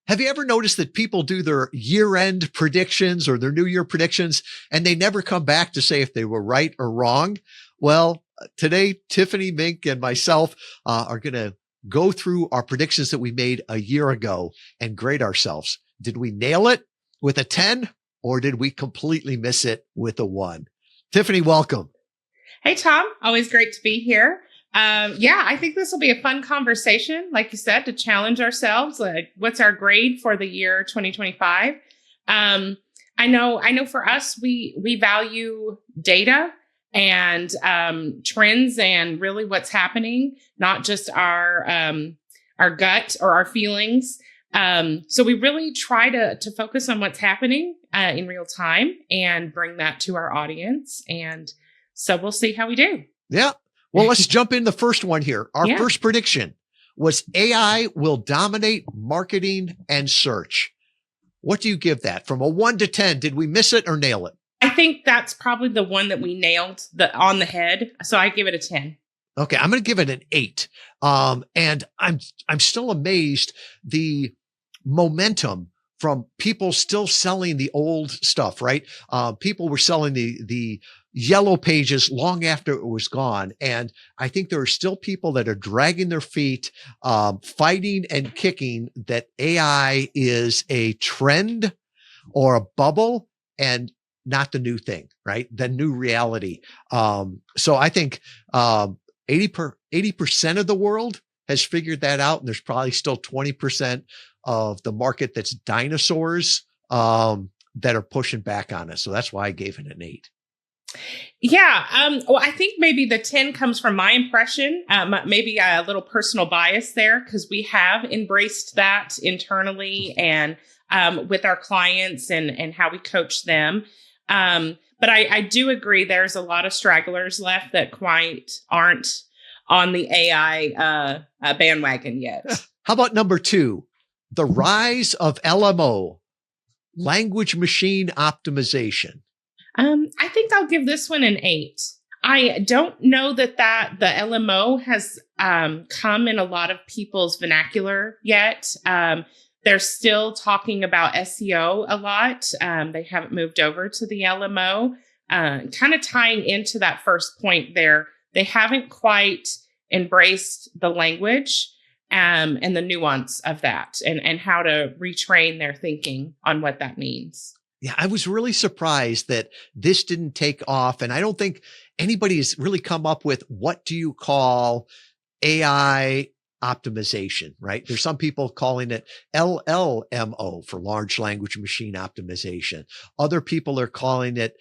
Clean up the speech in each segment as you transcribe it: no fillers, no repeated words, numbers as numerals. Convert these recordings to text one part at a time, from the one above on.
Have you ever noticed that people do their year-end predictions or their New Year predictions, and they never come back to say if they were right or wrong? Well, today, Tiffany Meenk and myself are going to go through our predictions that we made a year ago and grade ourselves. Did we nail it with a 10, or did we completely miss it with a 1? Tiffany, welcome. Hey, Tom. Always great to be here. I think this will be a fun conversation, like you said, to challenge ourselves. Like, what's our grade for the year 2025? I know for us, we value data and trends and really what's happening, not just our gut or our feelings. So we really try to focus on what's happening in real time and bring that to our audience. And so we'll see how we do. Yeah. Well, let's jump in the first one here. Our first prediction was AI will dominate marketing and search. What do you give that? From a 1 to 10, did we miss it or nail it? I think that's probably the one that we nailed on the head. So I give it a 10. Okay, I'm going to give it an 8. And I'm still amazed the momentum from people still selling the old stuff, right? People were selling the yellow pages long after it was gone. And I think there are still people that are dragging their feet, fighting and kicking that AI is a trend or a bubble and not the new thing, right? The new reality. So I think 80% of the world has figured that out. And there's probably still 20% of the market that's dinosaurs that are pushing back on us. So that's why I gave it an 8. Yeah. Well, I think maybe the 10 comes from my impression, maybe a little personal bias there, because we have embraced that internally and with our clients and how we coach them. But I do agree there's a lot of stragglers left that quite aren't on the AI bandwagon yet. How about number 2? The rise of LMO, language machine optimization. I think I'll give this one an 8. I don't know that the LMO has come in a lot of people's vernacular yet. They're still talking about SEO a lot. They haven't moved over to the LMO. Kind of tying into that first point there, they haven't quite embraced the language and the nuance of that and how to retrain their thinking on what that means. Yeah, I was really surprised that this didn't take off. And I don't think anybody has really come up with what do you call AI optimization, right? There's some people calling it LLMO for large language machine optimization. Other people are calling it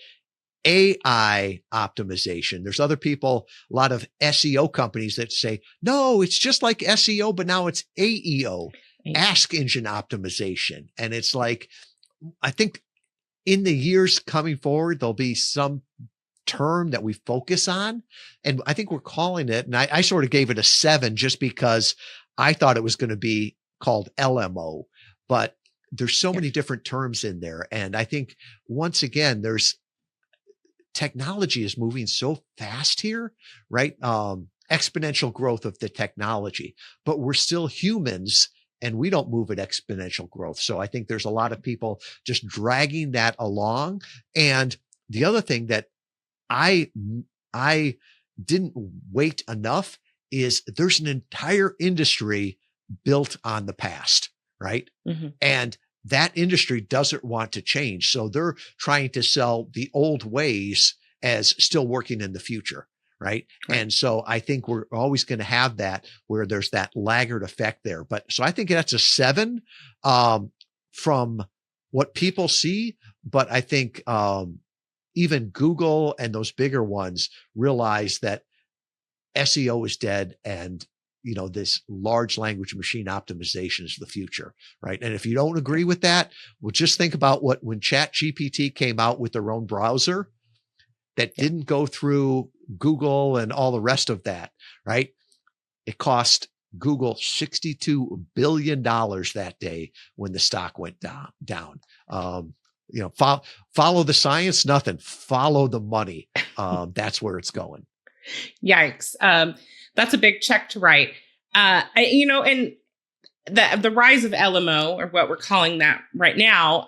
AI optimization. There's other people, a lot of SEO companies that say, no, it's just like SEO, but now it's AEO, Ask Engine Optimization. And it's like, I think in the years coming forward, there'll be some term that we focus on. And I think we're calling it, and I sort of gave it a 7 just because I thought it was going to be called LMO, but there's so many different terms in there. And I think once again, technology is moving so fast here, right? Exponential growth of the technology, but we're still humans and we don't move at exponential growth. So I think there's a lot of people just dragging that along. And the other thing that I didn't wait enough is there's an entire industry built on the past, right? Mm-hmm. And that industry doesn't want to change. So they're trying to sell the old ways as still working in the future. Right. And so I think we're always going to have that where there's that laggard effect there. But so I think that's a 7 from what people see. But I think even Google and those bigger ones realize that SEO is dead and, this large language machine optimization is the future. Right. And if you don't agree with that, well, just think about when ChatGPT came out with their own browser that didn't go through Google and all the rest of that, right? It cost Google $62 billion that day when the stock went down. Follow the science, nothing. Follow the money. That's where it's going. Yikes. That's a big check to write. And the rise of LMO, or what we're calling that right now,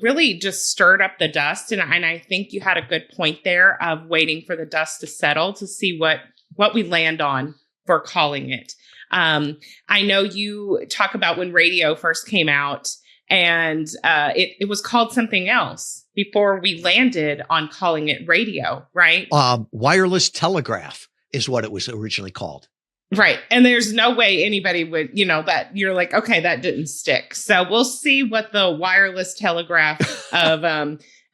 really just stirred up the dust. And I think you had a good point there of waiting for the dust to settle to see what we land on for calling it. I know you talk about when radio first came out, and it was called something else before we landed on calling it radio, right? Wireless telegraph is what it was originally called. Right. And there's no way anybody would, that you're like, okay, that didn't stick. So we'll see what the wireless telegraph of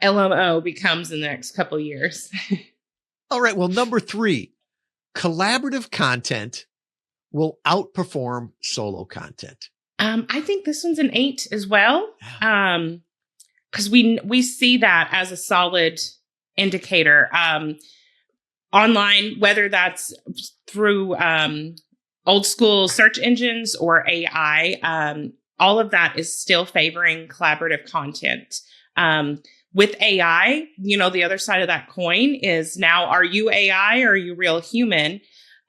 LMO becomes in the next couple of years. All right. Well, number 3, collaborative content will outperform solo content. I think this one's an 8 as well. Because we see that as a solid indicator. Online, whether that's through old school search engines or AI, all of that is still favoring collaborative content. With AI, the other side of that coin is now, are you AI or are you real human?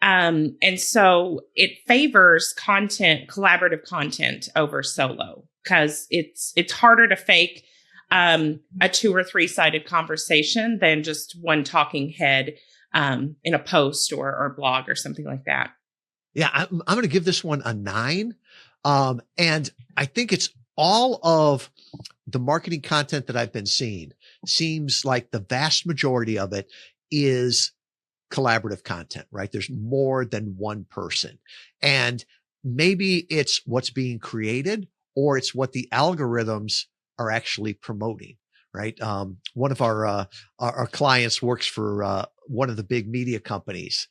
And so it favors collaborative content over solo, because it's harder to fake a 2 or 3-sided conversation than just one talking head in a post or blog or something like that. Yeah, I'm going to give this one a 9. And I think it's all of the marketing content that I've been seeing seems like the vast majority of it is collaborative content, right? There's more than one person. And maybe it's what's being created, or it's what the algorithms are actually promoting, right? One of our clients works for one of the big media companies.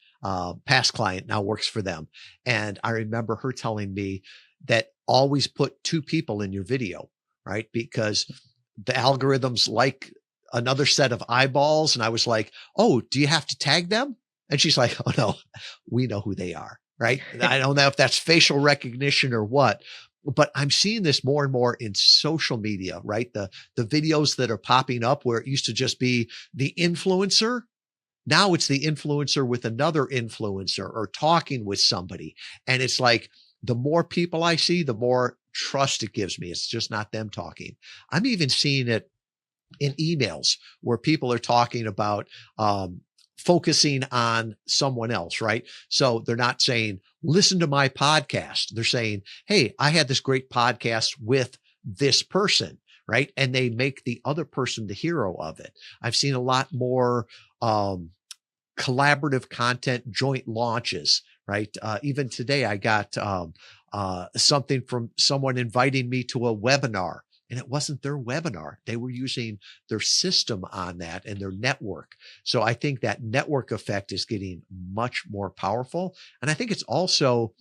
Past client now works for them. And I remember her telling me that always put 2 people in your video, right? Because the algorithms like another set of eyeballs. And I was like, oh, do you have to tag them? And she's like, oh no, we know who they are, right? I don't know if that's facial recognition or what, but I'm seeing this more and more in social media, right? The videos that are popping up where it used to just be the influencer. Now it's the influencer with another influencer or talking with somebody. And it's like, the more people I see, the more trust it gives me. It's just not them talking. I'm even seeing it in emails where people are talking about focusing on someone else, right? So they're not saying, listen to my podcast. They're saying, hey, I had this great podcast with this person, right? And they make the other person the hero of it. I've seen a lot more collaborative content, joint launches, right? Even today, I got something from someone inviting me to a webinar, and it wasn't their webinar. They were using their system on that and their network. So I think that network effect is getting much more powerful. And I think it's also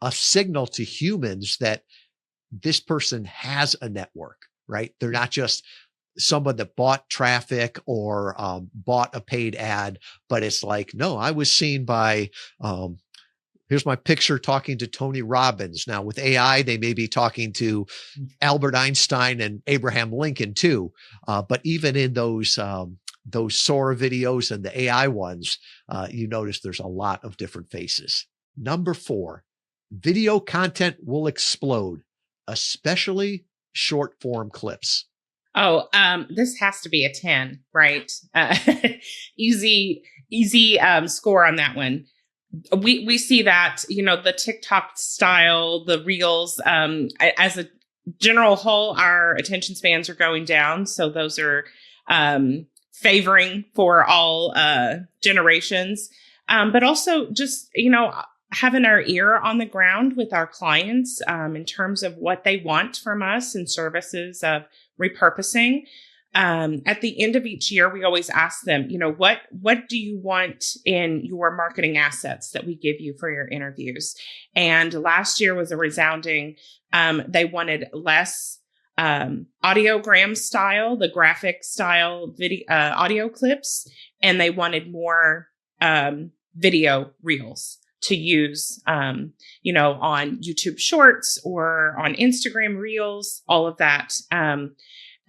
a signal to humans that this person has a network, right? They're not just someone that bought traffic or bought a paid ad, but it's like, no, I was seen by, here's my picture talking to Tony Robbins. Now with AI, they may be talking to Albert Einstein and Abraham Lincoln too. But even in those Sora videos and the AI ones, you notice there's a lot of different faces. Number 4, video content will explode, especially short form clips. Oh, this has to be a 10, right? Easy score on that one. We see that, the TikTok style, the reels, as a general whole, our attention spans are going down. So those are favoring for all generations. But also just, having our ear on the ground with our clients in terms of what they want from us and services of repurposing. At the end of each year, we always ask them, what do you want in your marketing assets that we give you for your interviews? And last year was a resounding, they wanted less audiogram style, the graphic style video, audio clips, and they wanted more video reels to use, on YouTube Shorts or on Instagram Reels, all of that. And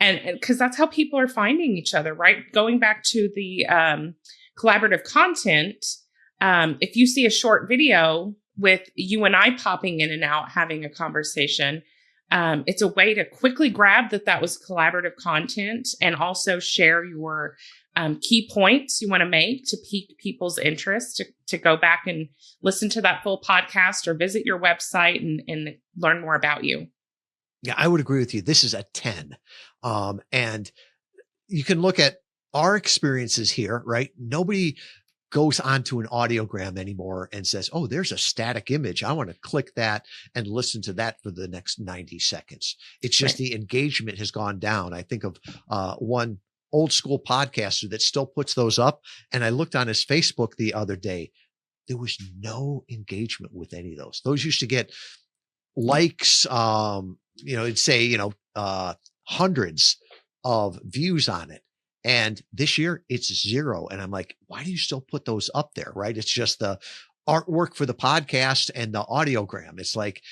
because that's how people are finding each other, right? Going back to the collaborative content, if you see a short video with you and I popping in and out, having a conversation, it's a way to quickly grab that was collaborative content and also share your key points you want to make to pique people's interest to go back and listen to that full podcast or visit your website and learn more about you. Yeah, I would agree with you. This is a 10. And you can look at our experiences here, right? Nobody goes onto an audiogram anymore and says, oh, there's a static image. I want to click that and listen to that for the next 90 seconds. It's just the engagement has gone down. I think of one old school podcaster that still puts those up. And I looked on his Facebook the other day. There was no engagement with any of those. Those used to get likes, it'd say, hundreds of views on it. And this year it's 0. And I'm like, why do you still put those up there? Right. It's just the artwork for the podcast and the audiogram. It's like,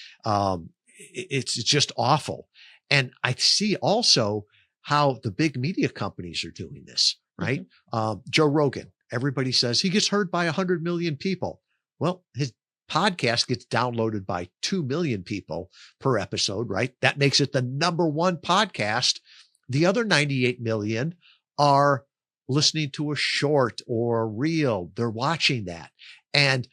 it's just awful. And I see also how the big media companies are doing this, right? Mm-hmm. Joe Rogan, everybody says he gets heard by 100 million people. Well, his podcast gets downloaded by 2 million people per episode, right? That makes it the number one podcast. The other 98 million are listening to a short or a reel. They're watching that. And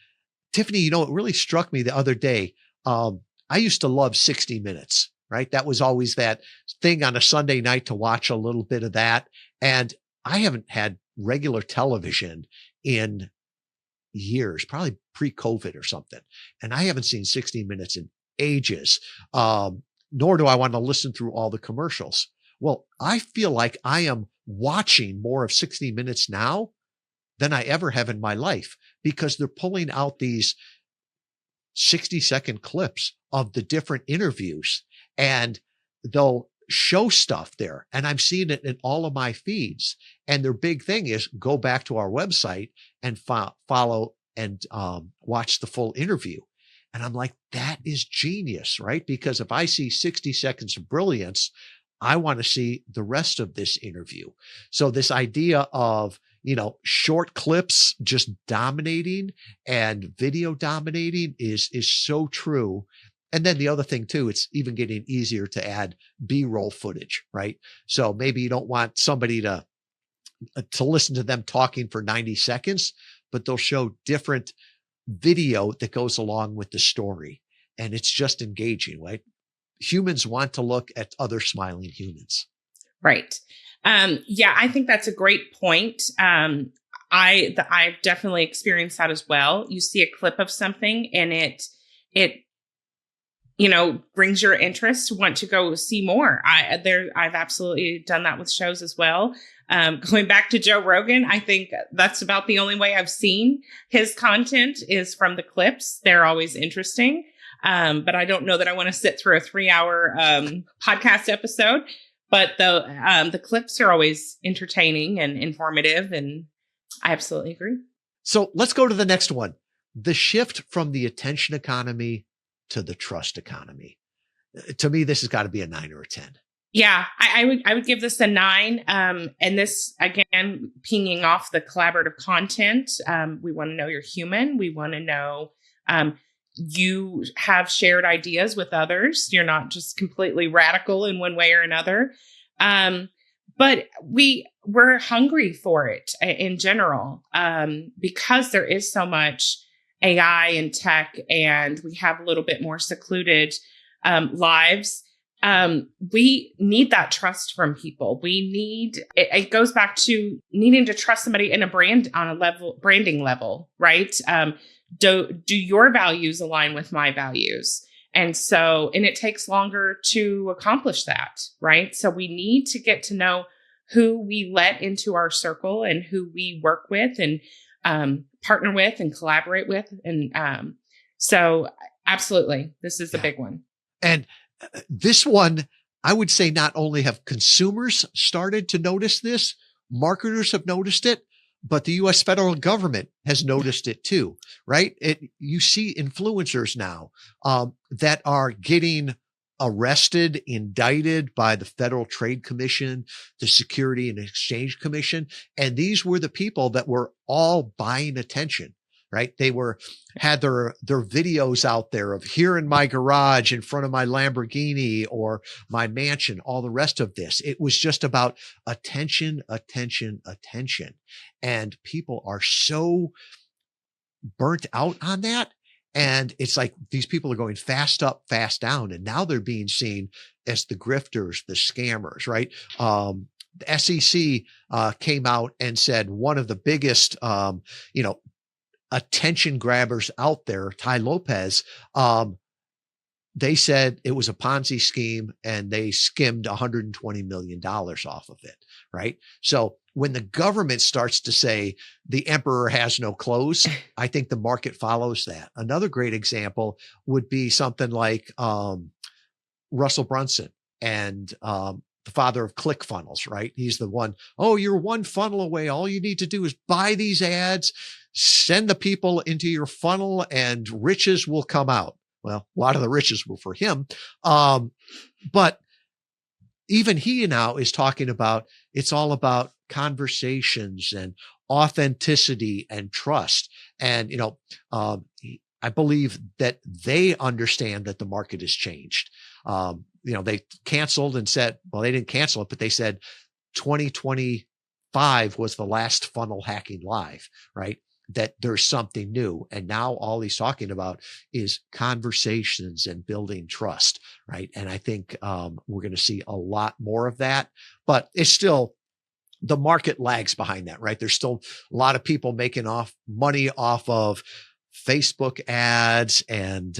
Tiffany, it really struck me the other day. I used to love 60 Minutes, right? That was always that thing on a Sunday night to watch a little bit of that. And I haven't had regular television in years, probably pre-COVID or something. And I haven't seen 60 Minutes in ages. Nor do I want to listen through all the commercials. Well, I feel like I am watching more of 60 Minutes now than I ever have in my life because they're pulling out these 60-second clips of the different interviews and they'll show stuff there. And I'm seeing it in all of my feeds. And their big thing is go back to our website and follow and watch the full interview. And I'm like, that is genius, right? Because if I see 60 seconds of brilliance, I want to see the rest of this interview. So this idea of, short clips just dominating and video dominating is so true. And then the other thing too, it's even getting easier to add B-roll footage, right? So maybe you don't want somebody to listen to them talking for 90 seconds, but they'll show different video that goes along with the story. And it's just engaging, right? Humans want to look at other smiling humans. Right. Yeah, I think that's a great point. I've definitely experienced that as well. You see a clip of something and it brings your interest to want to go see more. I've absolutely done that with shows as well. Going back to Joe Rogan, I think that's about the only way I've seen his content is from the clips. They're always interesting. But I don't know that I want to sit through a 3-hour podcast episode. But the clips are always entertaining and informative, and I absolutely agree. So let's go to the next one. The shift from the attention economy to the trust economy. To me, this has got to be a 9 or a 10. Yeah, I would give this a 9. And this, again, pinging off the collaborative content. We want to know you're human. We want to know you have shared ideas with others. You're not just completely radical in one way or another. But we're hungry for it in general because there is so much AI and tech, and we have a little bit more secluded lives. We need that trust from people. It goes back to needing to trust somebody in a brand on a branding level, right? Do your values align with my values? And it takes longer to accomplish that, right? So we need to get to know who we let into our circle and who we work with and partner with and collaborate with. And so absolutely, this is a big one. And this one, I would say not only have consumers started to notice this, marketers have noticed it, but the U.S. federal government has noticed it too, right? You see influencers now that are getting arrested, indicted by the Federal Trade Commission, the Security and Exchange Commission. And these were the people that were all buying attention. right? They had their videos out there of here in my garage in front of my Lamborghini or my mansion, all the rest of this. It was just about attention, attention, attention. And people are so burnt out on that. And it's like these people are going fast up, fast down. And now they're being seen as the grifters, the scammers, right? The SEC came out and said one of the biggest, attention grabbers out there, Ty Lopez, they said it was a Ponzi scheme and they skimmed $120 million off of it, right? So when the government starts to say the emperor has no clothes, I think the market follows that. Another great example would be something like Russell Brunson and the father of ClickFunnels, right? He's the one, oh, you're one funnel away. All you need to do is buy these ads, send the people into your funnel, and riches will come out. Well, a lot of the riches were for him. But even he now is talking about, it's all about conversations and authenticity and trust. And, I believe that they understand that the market has changed. They canceled and said, well, they didn't cancel it, but they said 2025 was the last funnel hacking live, right? That there's something new. And now all he's talking about is conversations and building trust, right? And I think we're going to see a lot more of that, but it's still, the market lags behind that, right? There's still a lot of people making money off of Facebook ads and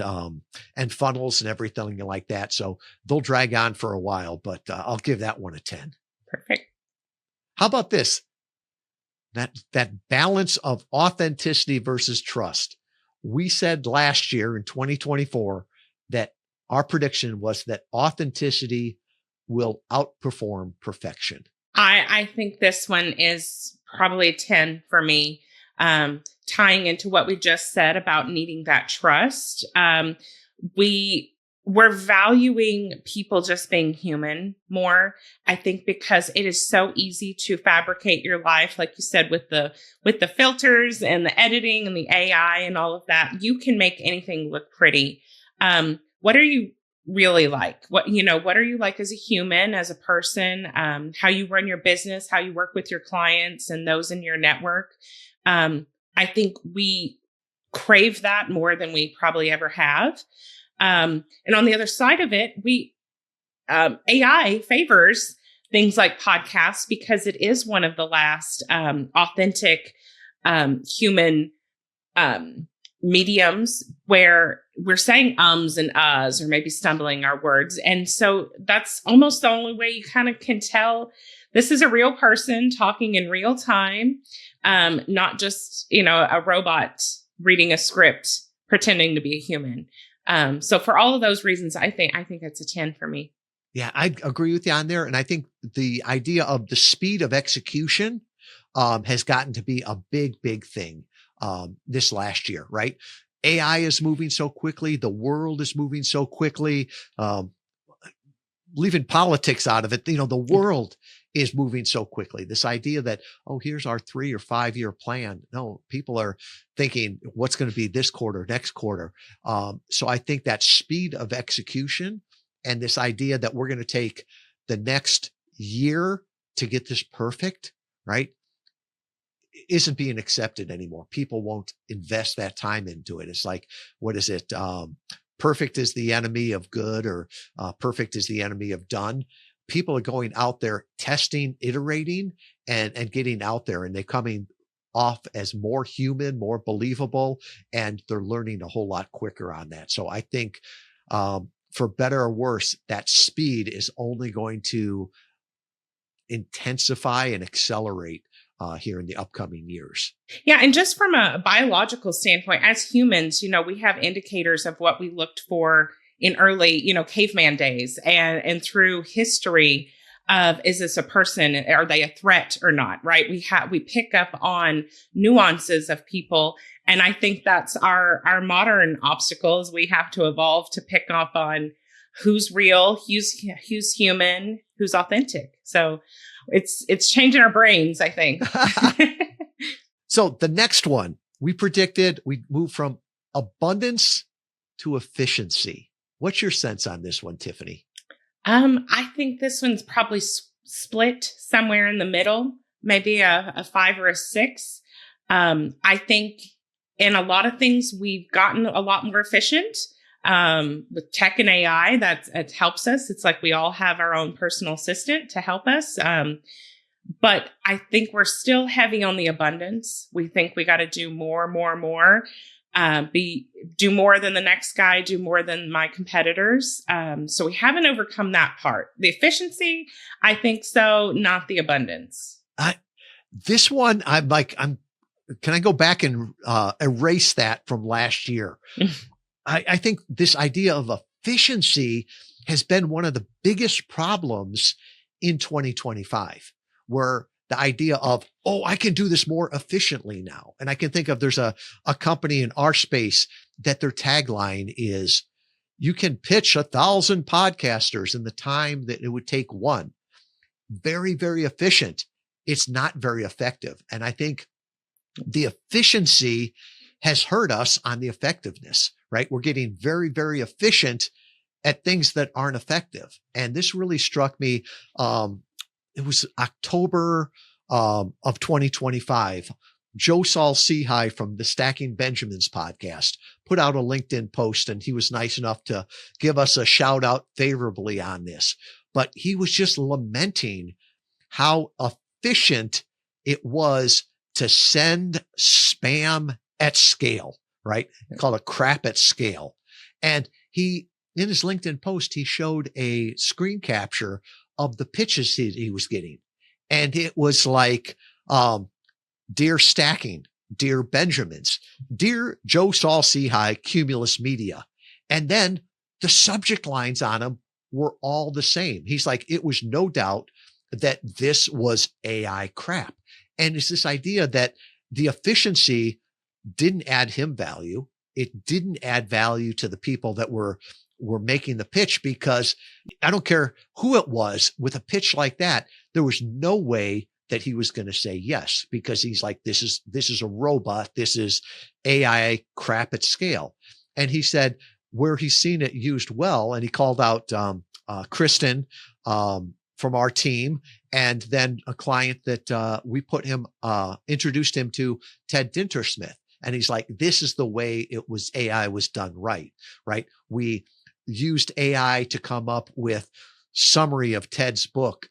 funnels and everything like that. So they'll drag on for a while, but I'll give that one a 10. Perfect. How about this? That balance of authenticity versus trust. We said last year in 2024 that our prediction was that authenticity will outperform perfection. I think this one is probably a 10 for me. Tying into what we just said about needing that trust. We're valuing people just being human more. I think because it is so easy to fabricate your life, like you said, with the filters and the editing and the AI and all of that, you can make anything look pretty. What are you really like? What are you like as a human, as a person? How you run your business, how you work with your clients and those in your network. I think we crave that more than we probably ever have. And on the other side of it, AI favors things like podcasts because it is one of the last authentic human mediums where we're saying ums and uhs or maybe stumbling our words. And so that's almost the only way you kind of can tell this is a real person talking in real time, not just, a robot reading a script, pretending to be a human. So for all of those reasons, I think it's a 10 for me. Yeah, I agree with you on there. And I think the idea of the speed of execution has gotten to be a big, big thing this last year, right? AI is moving so quickly. The world is moving so quickly. Leaving politics out of it, the world is moving so quickly. This idea that, oh, here's our 3 or 5 year plan. No, people are thinking what's going to be this quarter, next quarter. So I think that speed of execution and this idea that we're going to take the next year to get this perfect, right, isn't being accepted anymore. People won't invest that time into it. It's like, what is it? Perfect is the enemy of good, or perfect is the enemy of done. People are going out there testing, iterating, and getting out there, and they're coming off as more human, more believable, and they're learning a whole lot quicker on that. So I think for better or worse, that speed is only going to intensify and accelerate here in the upcoming years. Yeah. And just from a biological standpoint, as humans, we have indicators of what we looked for in early, caveman days and through history of, is this a person? Are they a threat or not? Right. We pick up on nuances of people. And I think that's our modern obstacles. We have to evolve to pick up on who's real, who's human, who's authentic. So it's changing our brains, I think. So the next one we predicted we'd move from abundance to efficiency. What's your sense on this one, Tiffany? I think this one's probably split somewhere in the middle, maybe a 5 or a 6. I think in a lot of things, we've gotten a lot more efficient with tech and AI. It helps us. It's like we all have our own personal assistant to help us. But I think we're still heavy on the abundance. We think we got to do more, do more than the next guy, do more than my competitors. So we haven't overcome that part. The efficiency, I think so, not the abundance. This one, can I go back and erase that from last year? I think this idea of efficiency has been one of the biggest problems in 2025, where the idea of, I can do this more efficiently now. And I can think of, there's a company in our space that their tagline is, you can pitch 1,000 podcasters in the time that it would take one. Very, very efficient. It's not very effective. And I think the efficiency has hurt us on the effectiveness, right? We're getting very, very efficient at things that aren't effective. And this really struck me. It was October of 2025. Joe Saul Seahigh from the Stacking Benjamins podcast put out a LinkedIn post, and he was nice enough to give us a shout out favorably on this. But he was just lamenting how efficient it was to send spam at scale, right? Called it crap at scale. And in his LinkedIn post, he showed a screen capture of the pitches he was getting. And it was like, Dear Stacking, Dear Benjamins, Dear Joe Saul Seahigh, Cumulus Media. And then the subject lines on them were all the same. He's like, it was no doubt that this was AI crap. And it's this idea that the efficiency didn't add him value. It didn't add value to the people that were making the pitch, because I don't care who it was, with a pitch like that, there was no way that he was going to say yes, because he's like, this is a robot. This is AI crap at scale. And he said where he's seen it used well, and he called out Kristen from our team, and then a client that we introduced him to, Ted Dintersmith. And he's like, this is the way AI was done right? We used AI to come up with summary of Ted's book.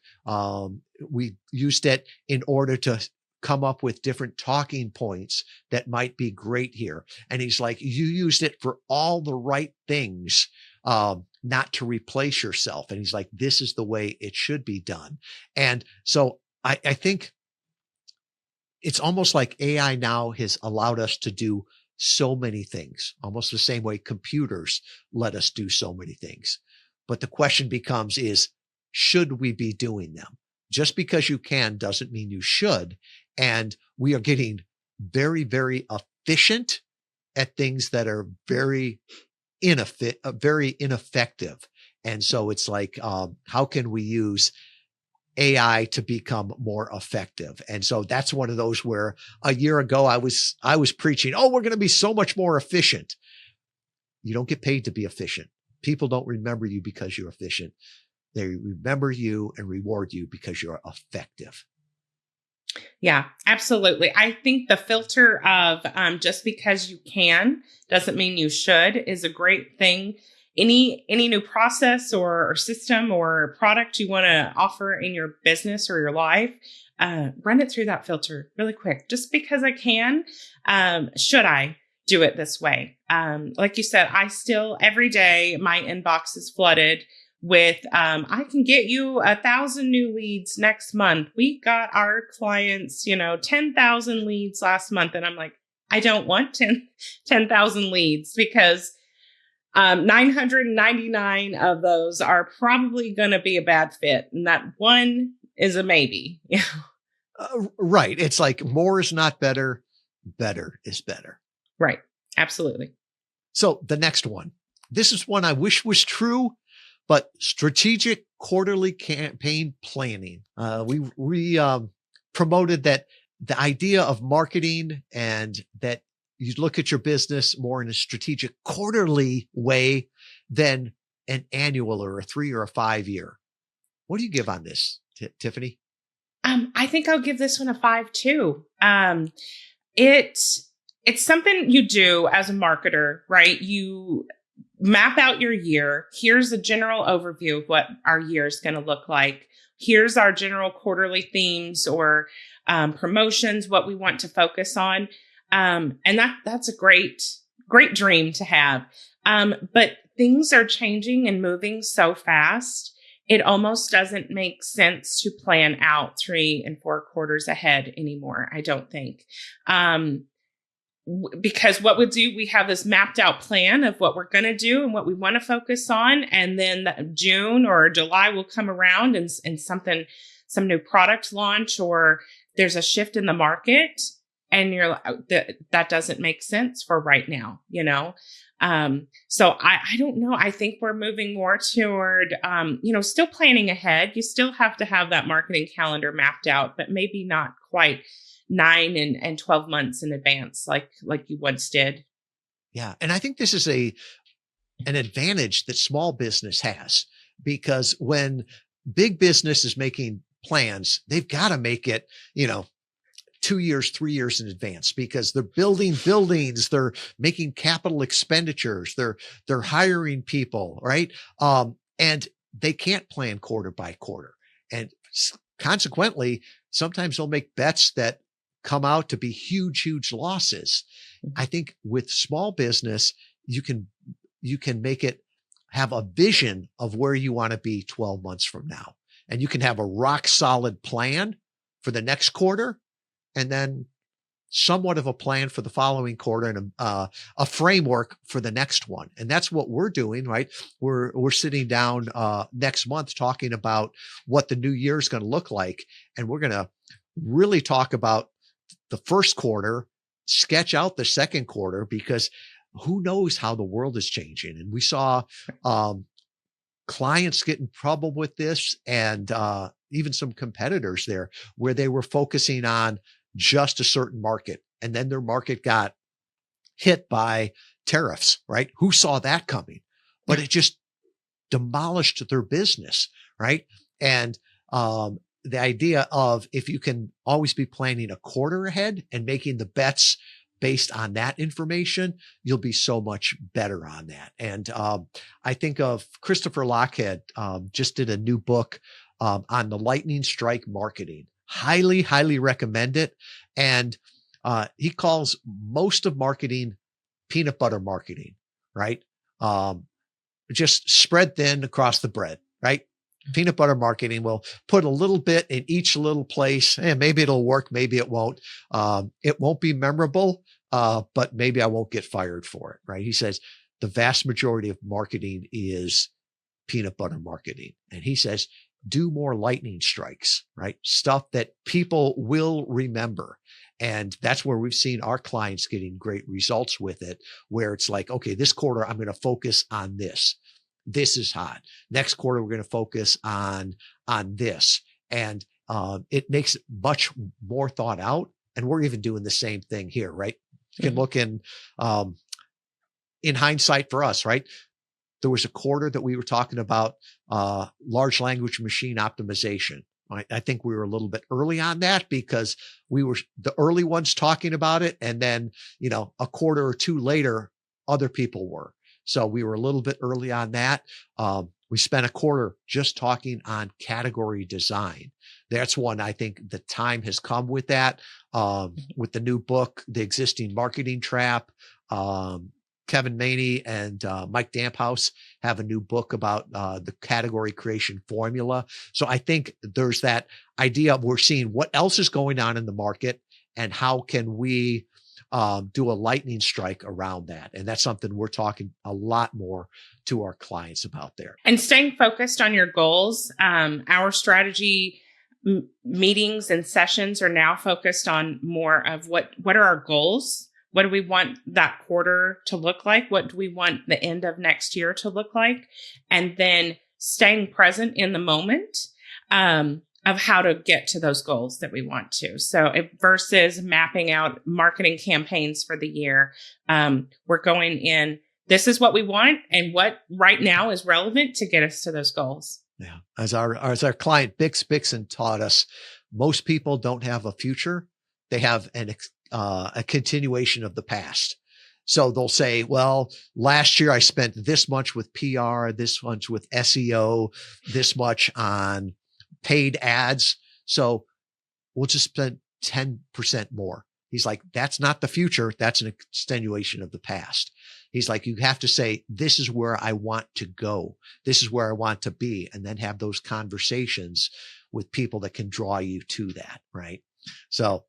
We used it in order to come up with different talking points that might be great here. And he's like, you used it for all the right things, not to replace yourself. And he's like, this is the way it should be done. And so I think it's almost like AI now has allowed us to do so many things, almost the same way computers let us do so many things. But the question becomes should we be doing them? Just because you can doesn't mean you should. And we are getting very, very efficient at things that are very ineffective. And so it's like, how can we use AI to become more effective? And so that's one of those where a year ago I was preaching, we're going to be so much more efficient. You don't get paid to be efficient. People don't remember you because you're efficient. They remember you and reward you because you're effective. Yeah, absolutely. I think the filter of just because you can doesn't mean you should is a great thing. Any new process or system or product you want to offer in your business or your life, run it through that filter really quick. Just because I can, should I do it this way? Like you said, I still, every day, my inbox is flooded with, I can get you 1,000 new leads next month. We got our clients, 10,000 leads last month. And I'm like, I don't want 10,000 leads, because 999 of those are probably going to be a bad fit. And that one is a maybe. Right. It's like more is not better. Better is better. Right. Absolutely. So the next one, this is one I wish was true, but strategic quarterly campaign planning. We promoted that the idea of marketing and that you look at your business more in a strategic quarterly way than an annual or a 3 or a 5 year. What do you give on this, Tiffany? I think I'll give this one a 5 too. It's something you do as a marketer, right? You map out your year. Here's a general overview of what our year is going to look like. Here's our general quarterly themes or promotions, what we want to focus on. And that's a great dream to have. But things are changing and moving so fast. It almost doesn't make sense to plan out 3 and 4 quarters ahead anymore, I don't think. Because what we have this mapped out plan of what we're going to do and what we want to focus on. And then June or July will come around and some new product launch, or there's a shift in the market. And you're like, that doesn't make sense for right now, So I don't know. I think we're moving more toward, still planning ahead. You still have to have that marketing calendar mapped out, but maybe not quite 9 and 12 months in advance, like you once did. Yeah. And I think this is an advantage that small business has, because when big business is making plans, they've got to make it, 2 years, 3 years in advance, because they're building buildings, they're making capital expenditures, they're hiring people, right? And they can't plan quarter by quarter. And consequently, sometimes they'll make bets that come out to be huge, huge losses. I think with small business, you can make it have a vision of where you want to be 12 months from now. And you can have a rock solid plan for the next quarter, and then somewhat of a plan for the following quarter, and a framework for the next one. And that's what we're doing, right? We're sitting down next month talking about what the new year is going to look like. And we're going to really talk about the first quarter, sketch out the second quarter, because who knows how the world is changing. And we saw clients get in trouble with this, and even some competitors there, where they were focusing on just a certain market, and then their market got hit by tariffs, right? Who saw that coming? But it just demolished their business, right? And the idea of, if you can always be planning a quarter ahead and making the bets based on that information, you'll be so much better on that. And I think of Christopher Lochhead, just did a new book on the lightning strike marketing. Highly, highly recommend it. And he calls most of marketing peanut butter marketing, right? Just spread thin across the bread, right? Peanut butter marketing will put a little bit in each little place, and maybe it'll work, maybe it won't. It won't be memorable, but maybe I won't get fired for it, right? He says the vast majority of marketing is peanut butter marketing. And he says, do more lightning strikes, right? Stuff that people will remember. And that's where we've seen our clients getting great results with it, where it's like, okay, this quarter, I'm going to focus on this. This is hot. Next quarter, we're going to focus on this. And it makes it much more thought out. And we're even doing the same thing here, right? You can look in hindsight for us, right? There was a quarter that we were talking about large language machine optimization. I think we were a little bit early on that, because we were the early ones talking about it. And then, a quarter or two later, other people were. So we were a little bit early on that. We spent a quarter just talking on category design. That's one, I think the time has come with that, with the new book, The Existing Marketing Trap. Kevin Maney and Mike Damphouse have a new book about the category creation formula. So I think there's that idea of, we're seeing what else is going on in the market, and how can we do a lightning strike around that. And that's something we're talking a lot more to our clients about there. And staying focused on your goals. Our strategy meetings and sessions are now focused on more of what are our goals? What do we want that quarter to look like? What do we want the end of next year to look like? And then staying present in the moment. of how to get to those goals that we want to. So versus mapping out marketing campaigns for the year, we're going in, this is what we want and what right now is relevant to get us to those goals. Yeah. As our client Bix Bixen taught us, most people don't have a future. They have a continuation of the past. So they'll say, well, last year I spent this much with PR, this much with SEO, this much on paid ads. So we'll just spend 10% more. He's like, that's not the future. That's an extenuation of the past. He's like, you have to say, this is where I want to go. This is where I want to be. And then have those conversations with people that can draw you to that. Right. So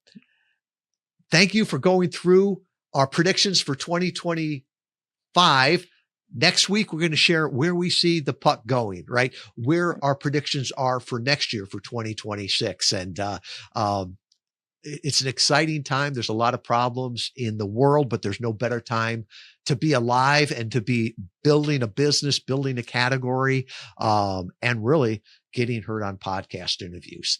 thank you for going through our predictions for 2025. Next week, we're going to share where we see the puck going, right? Where our predictions are for next year, for 2026. And it's an exciting time. There's a lot of problems in the world, but there's no better time to be alive and to be building a business, building a category, and really getting heard on podcast interviews.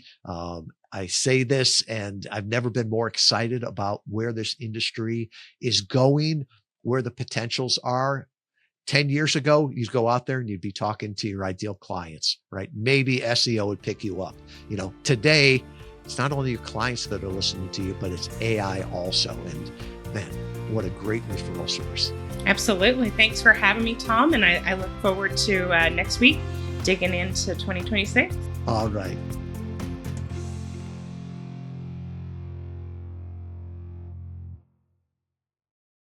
I say this, and I've never been more excited about where this industry is going, where the potentials are. 10 years ago, you'd go out there and you'd be talking to your ideal clients, right? Maybe SEO would pick you up. Today, it's not only your clients that are listening to you, but it's AI also. And man, what a great referral source. Absolutely. Thanks for having me, Tom. And I look forward to next week digging into 2026. All right.